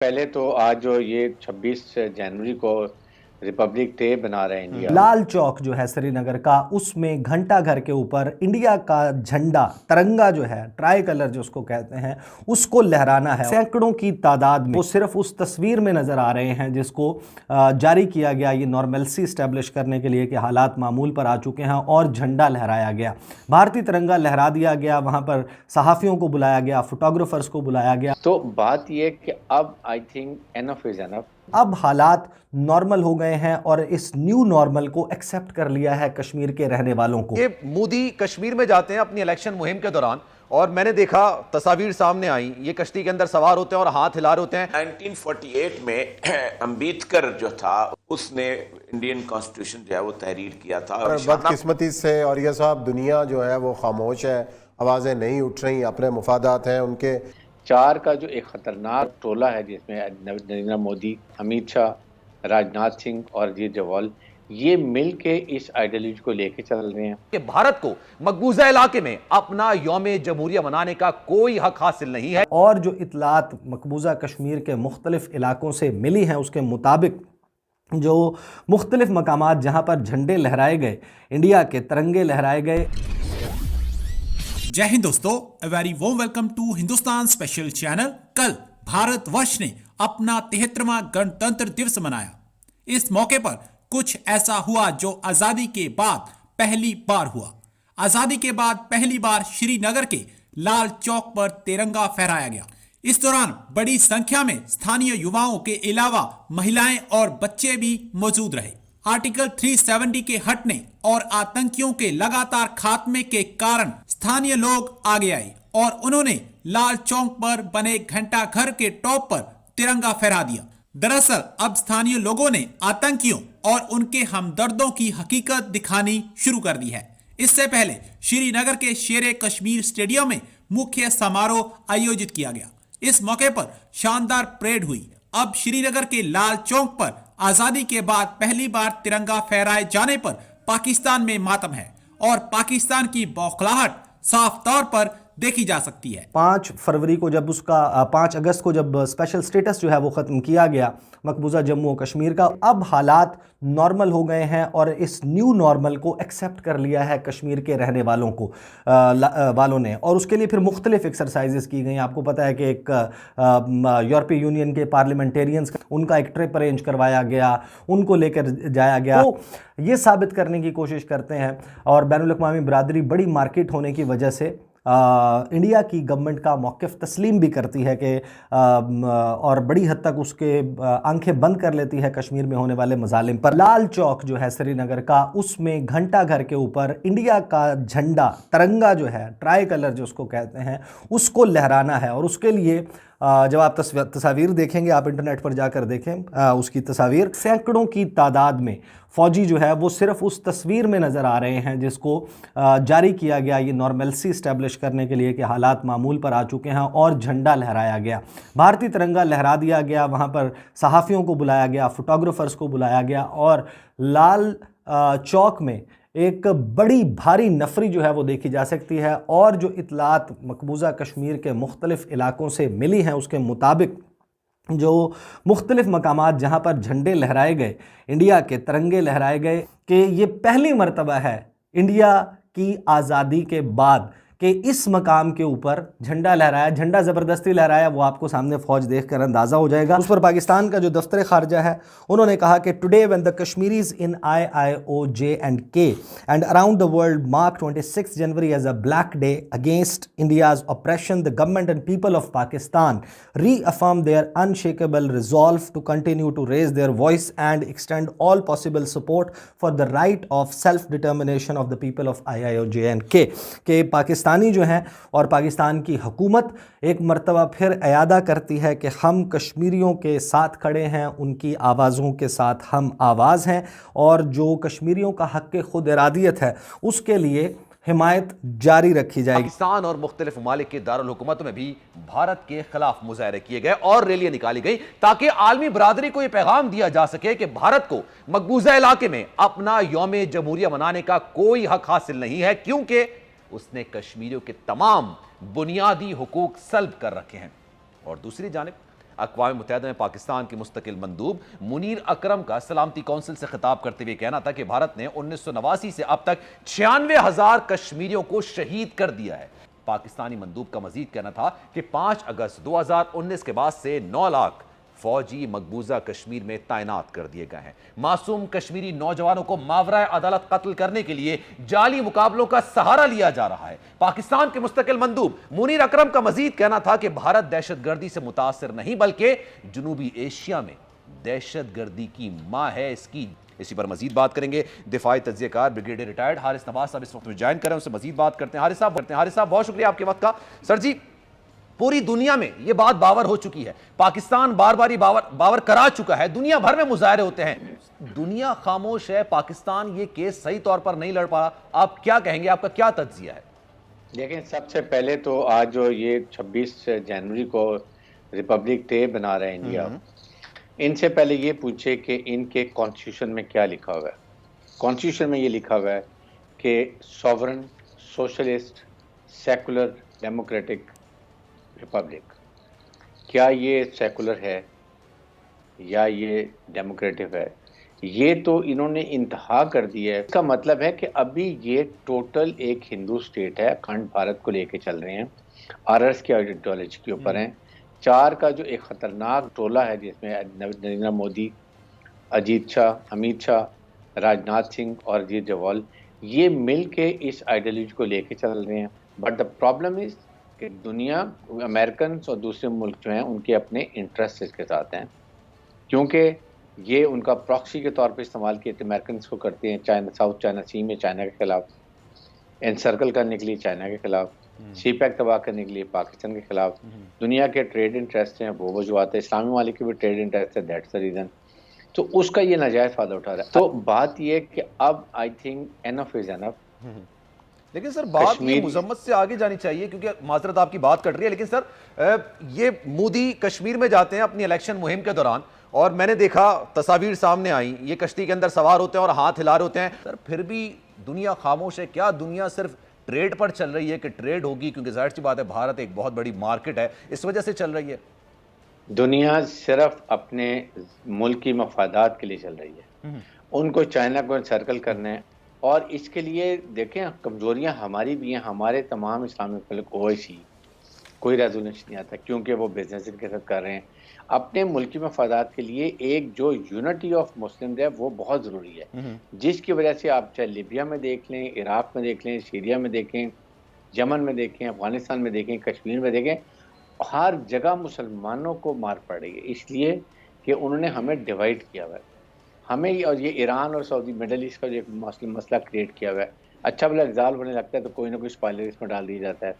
पहले तो आज जो ये 26 जनवरी को रिपब्लिक डे बना रहे हैं इंडिया। लाल चौक जो है श्रीनगर का, उसमें घंटा घर के ऊपर इंडिया का झंडा, तिरंगा जो है, ट्राई कलर जो उसको कहते हैं, उसको लहराना है। सैकड़ों की तादाद में वो सिर्फ उस तस्वीर में नजर आ रहे हैं जिसको जारी किया गया ये नॉर्मलसी इस्टेब्लिश करने के लिए कि हालात मामूल पर आ चुके हैं, और झंडा लहराया गया, भारतीय तिरंगा लहरा दिया गया। वहां पर सहाफ़ियों को बुलाया गया, फोटोग्राफर्स को बुलाया गया। तो बात ये कि अब I think enough is enough. अब हालात नॉर्मल हो गए हैं और इस न्यू नॉर्मल को एक्सेप्ट कर लिया है कश्मीर के रहने वालों को। ये मोदी कश्मीर में जाते हैं अपनी इलेक्शन मुहिम के दौरान, और मैंने देखा तस्वीर सामने आई, ये कश्ती के अंदर सवार होते हैं और हाथ हिला रहे होते हैं। 1948 में अंबेडकर जो था उसने इंडियन कॉन्स्टिट्यूशन जो है वो तहरीर किया था। और बदकिस्मती से और ये साहब दुनिया जो है वो खामोश है, आवाजें नहीं उठ रही, अपने मुफादात हैं उनके। चार का जो एक खतरनाक टोला है जिसमें नरेंद्र मोदी, अमित शाह, राजनाथ सिंह और अजीत डोभाल, ये मिल के इस आइडियोलॉजी को लेके चल रहे हैं कि भारत को मकबूजा इलाके में अपना यौम जमहूरिया मनाने का कोई हक हासिल नहीं है। और जो इतलात मकबूजा कश्मीर के मुख्तलिफ इलाकों से मिली हैं उसके मुताबिक जो मुख्तलिफ मकामात जहां पर झंडे लहराए गए, इंडिया के तिरंगे लहराए गए। जय हिंद दोस्तों, a very warm welcome to Hindustan special channel. कल भारतवर्ष ने अपना 73वां गणतंत्र दिवस मनाया। इस मौके पर कुछ ऐसा हुआ जो आजादी के बाद पहली बार हुआ। आजादी के बाद पहली बार श्रीनगर के लाल चौक पर तिरंगा फहराया गया। इस दौरान बड़ी संख्या में स्थानीय युवाओं के अलावा महिलाएं और बच्चे भी मौजूद रहे। आर्टिकल 370 के हटने और आतंकियों के लगातार खात्मे के कारण स्थानीय लोग आगे आए और उन्होंने लाल चौक पर बने घंटा घर के टॉप पर तिरंगा फहरा दिया। दरअसल अब स्थानीय लोगों ने आतंकियों और उनके हमदर्दों की हकीकत दिखानी शुरू कर दी है। इससे पहले श्रीनगर के शेरे कश्मीर स्टेडियम में मुख्य समारोह आयोजित किया गया। इस मौके पर शानदार परेड हुई। अब श्रीनगर के लाल चौक पर आजादी के बाद पहली बार तिरंगा फहराए जाने पर पाकिस्तान में मातम है और पाकिस्तान की बौखलाहट साफ तौर पर देखी जा सकती है। 5 फरवरी को जब उसका 5 अगस्त को जब स्पेशल स्टेटस जो है वो ख़त्म किया गया मकबूजा जम्मू और कश्मीर का, अब हालात नॉर्मल हो गए हैं और इस न्यू नॉर्मल को एक्सेप्ट कर लिया है कश्मीर के रहने वालों को वालों ने। और उसके लिए फिर मुख्तलिफ एक्सरसाइजेस की गई। आपको पता है कि एक यूरोपीय यूनियन के पार्लियामेंटेरियंस उनका एक ट्रिप अरेंज करवाया गया, उनको लेकर जाया गया। तो ये साबित करने की कोशिश करते हैं और बैनुल अक़वामी बरादरी बड़ी मार्केट होने की वजह से इंडिया की गवर्नमेंट का मौक़िफ़ तस्लीम भी करती है कि और बड़ी हद तक उसके आंखें बंद कर लेती है कश्मीर में होने वाले मजालिम पर। लाल चौक जो है श्रीनगर का, उसमें घंटा घर के ऊपर इंडिया का झंडा, तिरंगा जो है, ट्राई कलर जो उसको कहते हैं, उसको लहराना है। और उसके लिए जब आप तस्वीर देखेंगे, आप इंटरनेट पर जाकर देखें उसकी तस्वीर, सैकड़ों की तादाद में फ़ौजी जो है वो सिर्फ उस तस्वीर में नज़र आ रहे हैं जिसको जारी किया गया ये नॉर्मलसी इस्टेब्लिश करने के लिए कि हालात मामूल पर आ चुके हैं, और झंडा लहराया गया, भारतीय तिरंगा लहरा दिया गया। वहाँ पर सहाफ़ियों को बुलाया गया, फोटोग्राफर्स को बुलाया गया, और लाल चौक में एक बड़ी भारी नफरी जो है वो देखी जा सकती है। और जो इतलात मकबूजा कश्मीर के मुख्तलिफ इलाकों से मिली हैं उसके मुताबिक जो मुख्तलिफ मकामात जहाँ पर झंडे लहराए गए, इंडिया के तिरंगे लहराए गए, कि ये पहली मरतबा है इंडिया की आज़ादी के बाद कि इस मकाम के ऊपर झंडा लहराया। झंडा ज़बरदस्ती लहराया, वो आपको सामने फ़ौज देखकर अंदाज़ा हो जाएगा। उस पर पाकिस्तान का जो दफ्तर ख़ारजा है उन्होंने कहा कि today when the Kashmiris in IIOJ&K and around the world mark 26 January as a black day against India's operation, the government and people of Pakistan reaffirm their unshakable resolve to continue to raise their voice and extend all possible support for the right of self determination of the people of IIOJ&K। के पाकिस्तानी जो हैं और पाकिस्तान की हुकूमत एक मर्तबा फिर अयादा करती है कि हम कश्मीरियों के साथ खड़े हैं, उनकी आवाज़ों के साथ हम आवाज़ हैं, और जो कश्मीरियों का हक़ खुद इरादियत है उसके लिए हिमायत जारी रखी जाएगी। पाकिस्तान और मुख्तलिफ ममालिक के दारुल हुकूमत में भी भारत के खिलाफ मुजाहरे किए गए और रैलियां निकाली गई ताकि आलमी बरादरी को यह पैगाम दिया जा सके कि भारत को मकबूजा इलाके में अपना यौम जमहूरिया मनाने का कोई हक हासिल नहीं है, क्योंकि उसने कश्मीरियों के तमाम बुनियादी हुकूक सल्ब कर रखे हैं। और दूसरी जानिब अक़वाम मुत्तहिदा में पाकिस्तान के मुस्तकिल मंदूब मुनीर अकरम का सलामती कौंसिल से खिताब करते हुए कहना था कि भारत ने 1989 से अब तक 96,000 कश्मीरियों को शहीद कर दिया है। पाकिस्तानी मंदूब का मजीद कहना था कि 5 अगस्त 2019 के बाद से 9 लाख फौजी मकबूजा कश्मीर में तैनात कर दिए गए हैं। मासूम कश्मीरी नौजवानों को मावराए अदालत कत्ल करने के लिए जाली मुकाबलों का सहारा लिया जा रहा है। पाकिस्तान के मुस्तकिल मंदूब मुनीर अकरम का मजीद कहना था कि भारत दहशतगर्दी से मुतासिर नहीं बल्कि जनूबी एशिया में दहशतगर्दी की मां है। इसी पर मजीद बात करेंगे दिफाई तज्जियाकार ब्रिगेडियर रिटायर्ड हारिस नवाज साहब इस वक्त ज्वाइन करें, उनसे मजीद बात करते हैं। हारिस साहब बहुत शुक्रिया आपके वक्त का। सर जी, पूरी दुनिया में यह बात बावर हो चुकी है, पाकिस्तान बार बार बावर करा चुका है, दुनिया भर में मुजाहरे होते हैं, दुनिया खामोश है, पाकिस्तान ये केस सही तौर पर नहीं लड़ पा रहा। आप क्या कहेंगे, आपका क्या तज्जिया है? लेकिन सबसे पहले तो आज जो ये 26 जनवरी को रिपब्लिक डे बना रहे हैं इंडिया, इनसे पहले ये पूछे कि इनके कॉन्स्टिट्यूशन में क्या लिखा हुआ है। कॉन्स्टिट्यूशन में ये लिखा हुआ है कि sovereign, socialist, secular, democratic Republic. क्या ये सेकुलर है या ये डेमोक्रेटिक है? ये तो इन्होंने इंतहा कर दिया है। इसका मतलब है कि अभी ये टोटल एक हिंदू स्टेट है, अखंड भारत को लेके चल रहे हैं, आरएस की आइडियोलॉजी के ऊपर हैं। 4 का जो एक खतरनाक टोला है जिसमें नरेंद्र मोदी, अजीत शाह, अमित शाह, राजनाथ सिंह और अजीत डोभाल, ये मिल के इस आइडियोलॉजी को लेके चल रहे हैं। बट द प्रॉब्लम इज कि दुनिया, अमेरिकन और दूसरे मुल्क जो हैं उनके अपने इंटरेस्ट इसके साथ हैं, क्योंकि ये उनका प्रॉक्सी के तौर पे इस्तेमाल किए थे। अमेरिकन को करते हैं चाइना, साउथ चाइना सी में चाइना के खिलाफ, एनसर्कल करने के लिए चाइना के खिलाफ, सी पैक तबाह करने के लिए पाकिस्तान के खिलाफ। दुनिया के ट्रेड इंटरेस्ट हैं वो वजूहत है, इस्लामी मालिक के भी ट्रेड इंटरेस्ट है, दैट्स द रीज़न। तो उसका ये नाजायज़ फ़ायदा उठा रहा है। तो बात ये कि अब I think enough is enough. लेकिन सर बात ये मुजम्मत से आगे जानी चाहिए, क्योंकि माजरत आपकी बात कट रही है, लेकिन सर ये मोदी कश्मीर में जाते हैं अपनी इलेक्शन मुहिम के दौरान, और मैंने देखा तस्वीर सामने आई, ये कश्ती के अंदर सवार होते हैं और हाथ हिला रहे होते हैं। सर फिर भी दुनिया खामोश है। क्या दुनिया सिर्फ ट्रेड पर चल रही है कि ट्रेड होगी, क्योंकि जाहिर सी बात है भारत एक बहुत बड़ी मार्केट है, इस वजह से चल रही है? दुनिया सिर्फ अपने मुल्क की मफादात के लिए चल रही है। उनको चाइना को सर्कल करना है, और इसके लिए देखें कमजोरियां हमारी भी हैं। हमारे तमाम इस्लामिक मुल्क ओआईसी कोई रेजोल्यूशन नहीं आता, क्योंकि वो बिजनेस के साथ कर रहे हैं। अपने मुल्क की मफादात के लिए एक जो यूनिटी ऑफ मुस्लिम है वो बहुत ज़रूरी है, जिसकी वजह से आप चाहे लिबिया में देख लें, इराक में देख लें, सीरिया में देखें, यमन में देखें, अफगानिस्तान में देखें, कश्मीर में देखें, हर जगह मुसलमानों को मार पड़ रही है, इसलिए कि उन्होंने हमें डिवाइड किया हुआ है, हमें। और ये ईरान और सऊदी मिडल ईस्ट का जो एक मसला क्रिएट किया हुआ है। अच्छा भला एग्जाल होने लगता है तो कोई ना कोई स्पॉइलर इसमें डाल दिया जाता है।